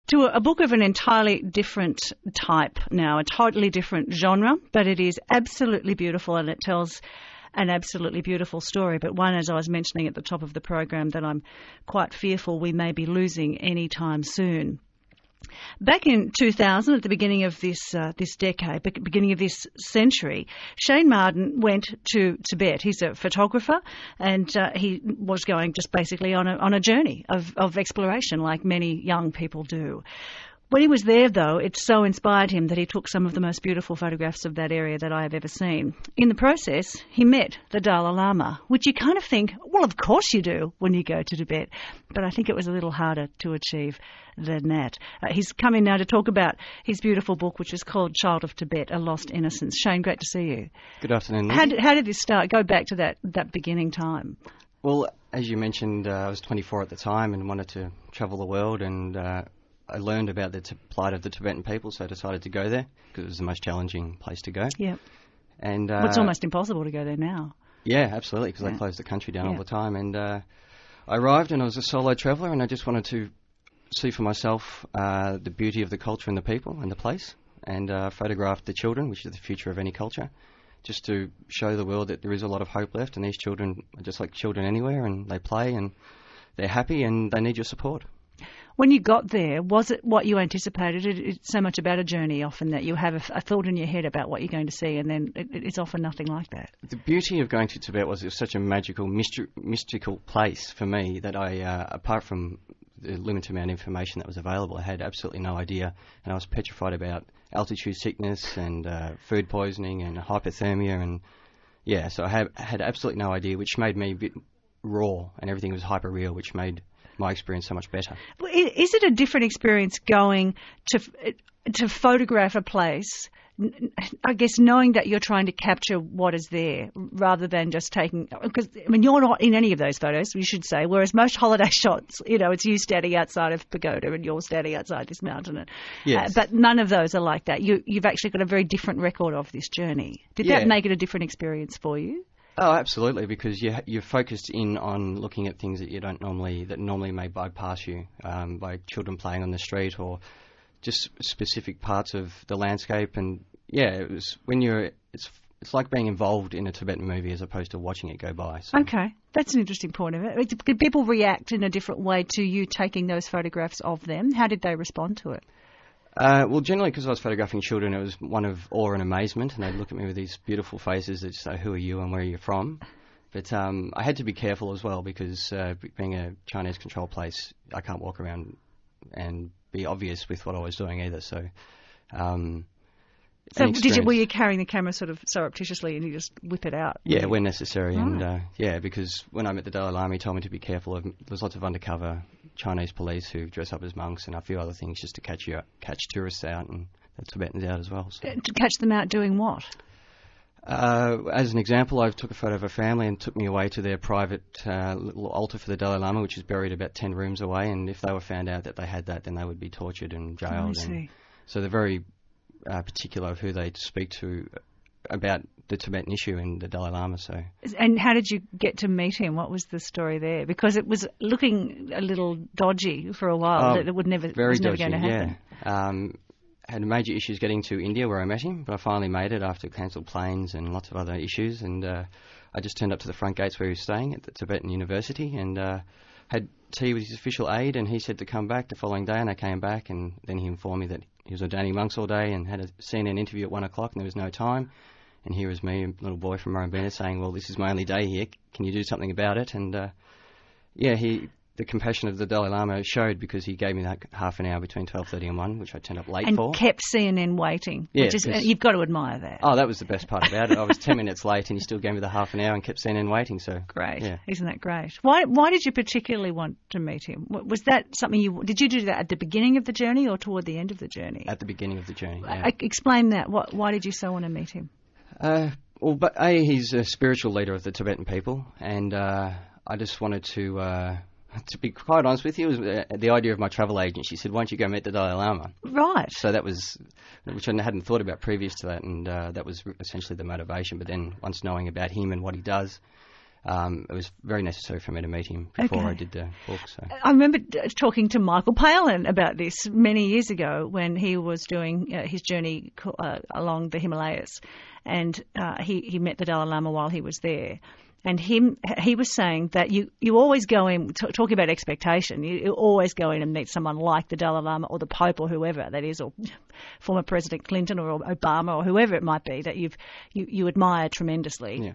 to a book of an entirely different type now, a totally different genre, but it is absolutely beautiful and it tells an absolutely beautiful story, but one, as I was mentioning at the top of the program, that I'm quite fearful we may be losing any time soon. Back in 2000, at the beginning of this decade, beginning of this century, Shane Marden went to Tibet. He's a photographer, and he was going just basically on a journey of exploration, like many young people do. When he was there, though, it so inspired him that he took some of the most beautiful photographs of that area that I have ever seen. In the process, he met the Dalai Lama, which you kind of think, well, of course you do when you go to Tibet. But I think it was a little harder to achieve than that. He's come in now to talk about his beautiful book, which is called Child of Tibet, A Lost Innocence. Shane, great to see you. Good afternoon, Lindsay. How did this start? Go back to that beginning time. Well, as you mentioned, I was 24 at the time and wanted to travel the world, and I learned about the plight of the Tibetan people, so I decided to go there because it was the most challenging place to go. Yeah. And it's almost impossible to go there now. Yeah, absolutely, because they closed the country down all the time. And I arrived and I was a solo traveller, and I just wanted to see for myself the beauty of the culture and the people and the place, and photographed the children, which is the future of any culture, just to show the world that there is a lot of hope left, and these children are just like children anywhere, and they play and they're happy and they need your support. When you got there, was it what you anticipated? It's so much about a journey often that you have a thought in your head about what you're going to see, and then it's often nothing like that. The beauty of going to Tibet was it was such a magical, mystical place for me that I, apart from the limited amount of information that was available, I had absolutely no idea, and I was petrified about altitude sickness and food poisoning and hypothermia, and so I had absolutely no idea, which made me a bit raw, and everything was hyper real, which made my experience so much better. Is it a different experience going to photograph a place, I guess, knowing that you're trying to capture what is there rather than just taking, because I mean you're not in any of those photos, you should say, whereas most holiday shots, it's you standing outside of Pagoda and you're standing outside this mountain, yes. But none of those are like that. You've actually got a very different record of this journey. Did that make it a different experience for you? Oh, absolutely, because you're focused in on looking at things that that normally may bypass you, by children playing on the street or just specific parts of the landscape. And it was it's like being involved in a Tibetan movie as opposed to watching it go by. So. Okay, that's an interesting point of it. Did people react in a different way to you taking those photographs of them? How did they respond to it? Well, generally, because I was photographing children, it was one of awe and amazement, and they'd look at me with these beautiful faces that say, who are you and where are you from? But I had to be careful as well, because being a Chinese control place, I can't walk around and be obvious with what I was doing either. So, were you carrying the camera sort of surreptitiously and you just whip it out? Yeah, when necessary. Right. And because when I met the Dalai Lama, he told me to be careful. There's lots of undercover Chinese police who dress up as monks and a few other things just to catch tourists out and the Tibetans out as well. So. To catch them out doing what? As an example, I took a photo of a family and took me away to their private little altar for the Dalai Lama, which is buried about 10 rooms away, and if they were found out that they had that, then they would be tortured and jailed. I see. So they're very particular of who they speak to about the Tibetan issue and the Dalai Lama. So. And how did you get to meet him? What was the story there? Because it was looking a little dodgy for a while. That it was never going to happen. Yeah. Had major issues getting to India where I met him, but I finally made it after cancelled planes and lots of other issues. And I just turned up to the front gates where he was staying at the Tibetan University and had tea with his official aide, and he said to come back the following day, and I came back, and then he informed me that he was ordaining monks all day and had a CNN interview at 1 o'clock and there was no time. And here was me, a little boy from Murrumbeena, saying, well, this is my only day here. Can you do something about it? And, the compassion of the Dalai Lama showed, because he gave me that half an hour between 12:30 and 1, which I turned up late for. And kept CNN waiting. Yeah, you've got to admire that. Oh, that was the best part about it. I was 10 minutes late and he still gave me the half an hour and kept CNN waiting. So great. Yeah. Isn't that great? Why did you particularly want to meet him? Was that something did you do that at the beginning of the journey or toward the end of the journey? At the beginning of the journey, yeah. Explain that. Why did you so want to meet him? He's a spiritual leader of the Tibetan people, and I just wanted to be quite honest with you, it was the idea of my travel agent. She said, why don't you go meet the Dalai Lama? Right. So that was, which I hadn't thought about previous to that, and that was essentially the motivation. But then once knowing about him and what he does, it was very necessary for me to meet him before I did the book. So. I remember talking to Michael Palin about this many years ago when he was doing his journey along the Himalayas, and he met the Dalai Lama while he was there. And he was saying that you always go in, talking about expectation, you always go in and meet someone like the Dalai Lama or the Pope or whoever that is, or former President Clinton or Obama or whoever it might be that you admire tremendously. Yeah.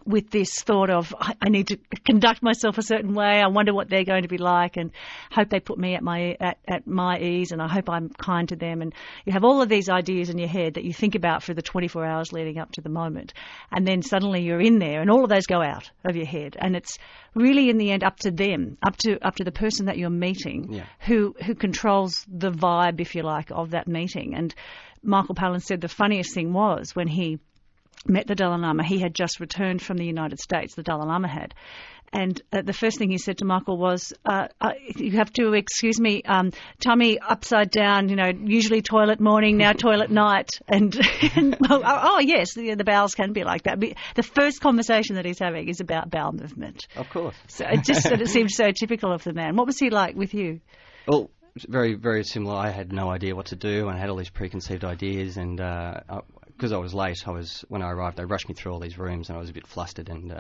With this thought of, I need to conduct myself a certain way. I wonder what they're going to be like, and hope they put me at my ease, and I hope I'm kind to them. And you have all of these ideas in your head that you think about for the 24 hours leading up to the moment, and then suddenly you're in there, and all of those go out of your head, and it's really in the end up to them, up to the person that you're meeting, who controls the vibe, if you like, of that meeting. And Michael Palin said the funniest thing was when he met the Dalai Lama. He had just returned from the United States, the Dalai Lama had. And the first thing he said to Michael was, you have to excuse me, tummy upside down, usually toilet morning, now toilet night. And yes, the bowels can be like that. But the first conversation that he's having is about bowel movement. Of course. So it just sort of seems so typical of the man. What was he like with you? Well, very, very similar. I had no idea what to do, and I had all these preconceived ideas, and because I was late, when I arrived, they rushed me through all these rooms, and I was a bit flustered. And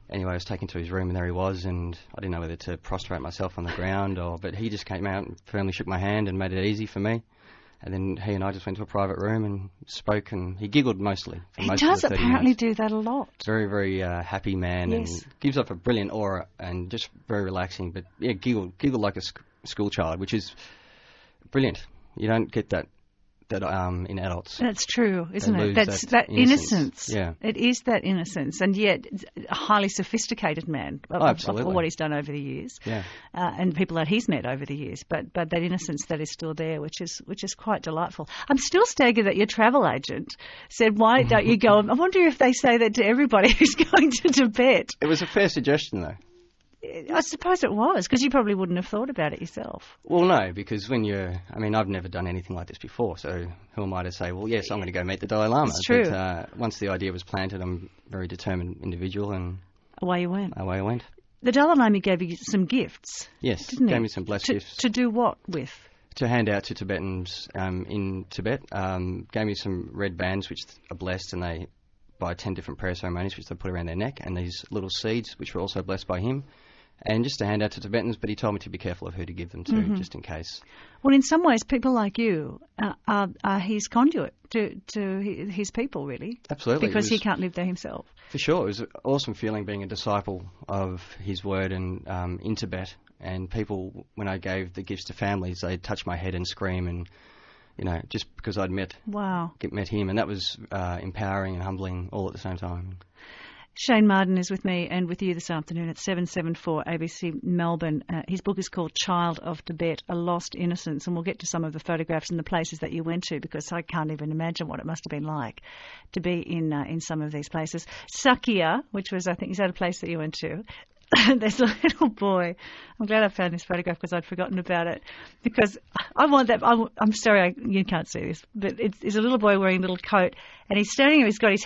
anyway, I was taken to his room, and there he was, and I didn't know whether to prostrate myself on the ground but he just came out and firmly shook my hand and made it easy for me. And then he and I just went to a private room and spoke, and he giggled mostly. For most he does of the 30 apparently minutes. do that a lot. Very, very happy man, yes. And gives off a brilliant aura and just very relaxing. But yeah, giggled like a school child, which is brilliant. You don't get that in adults. That's true, isn't it? That's that innocence. Yeah. It is that innocence, and yet a highly sophisticated man of what he's done over the years. Yeah. And people that he's met over the years, but that innocence that is still there, which is quite delightful. I'm still staggered that your travel agent said, "Why don't you go?" I wonder if they say that to everybody who's going to Tibet. It was a fair suggestion, though. I suppose it was, because you probably wouldn't have thought about it yourself. Well, no, because I've never done anything like this before, so who am I to say, well, yes, I'm going to go meet the Dalai Lama. It's true. But once the idea was planted, I'm a very determined individual, and away you went. Away I went. The Dalai Lama gave you some gifts. Yes, didn't he? Gave me some blessed gifts. To do what with? To hand out to Tibetans in Tibet. Gave me some red bands, which are blessed, and they by 10 different prayer ceremonies, which they put around their neck, and these little seeds, which were also blessed by him. And just to hand out to Tibetans, but he told me to be careful of who to give them to, just in case. Well, in some ways, people like you are his conduit to his people, really. Absolutely. Because he can't live there himself. For sure. It was an awesome feeling being a disciple of his word and in Tibet. And people, when I gave the gifts to families, they'd touch my head and scream, and just because I'd met him. And that was empowering and humbling all at the same time. Shane Marden is with me and with you this afternoon at 774 ABC Melbourne. His book is called Child of Tibet, A Lost Innocence, and we'll get to some of the photographs and the places that you went to, because I can't even imagine what it must have been like to be in some of these places. Sakya, which was, I think, is that a place that you went to? There's a little boy. I'm glad I found this photograph because I'd forgotten about it. Because I want that. I'm sorry, you can't see this, but it's a little boy wearing a little coat, and he's standing there. He's got his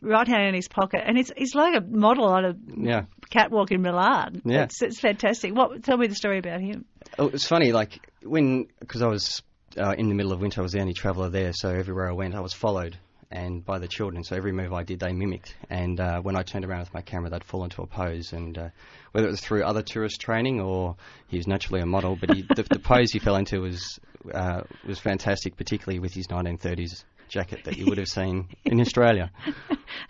right hand in his pocket, and it's like a model on a catwalk in Milan. Yeah, it's fantastic. Tell me the story about him. Oh, it's funny. Because I was in the middle of winter, I was the only traveller there, so everywhere I went, I was followed. And by the children, so every move I did, they mimicked. And when I turned around with my camera, they'd fall into a pose. And whether it was through other tourist training or he was naturally a model, but the pose he fell into was fantastic, particularly with his 1930s jacket that you would have seen in Australia.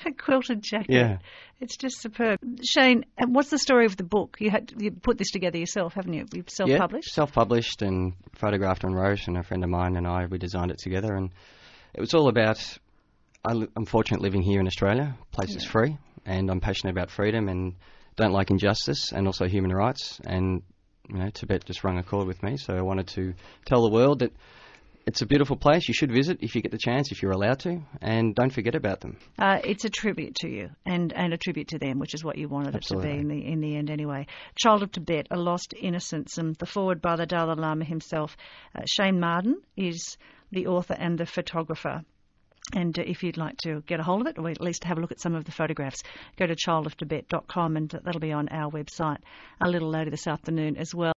A quilted jacket. Yeah. It's just superb. Shane, what's the story of the book? You put this together yourself, haven't you? You've self-published? Yeah, self-published and photographed and wrote, and a friend of mine and I, we designed it together. And it was all about... I'm fortunate living here in Australia. Place is free, and I'm passionate about freedom and don't like injustice and also human rights. And Tibet just rung a chord with me, so I wanted to tell the world that it's a beautiful place. You should visit if you get the chance, if you're allowed to, and don't forget about them. It's a tribute to you and a tribute to them, which is what you wanted Absolutely. It to be in the end anyway. Child of Tibet, A Lost Innocence, and the forward by the Dalai Lama himself. Shane Marden is the author and the photographer. And if you'd like to get a hold of it, or at least have a look at some of the photographs, go to childoftibet.com, and that'll be on our website a little later this afternoon as well.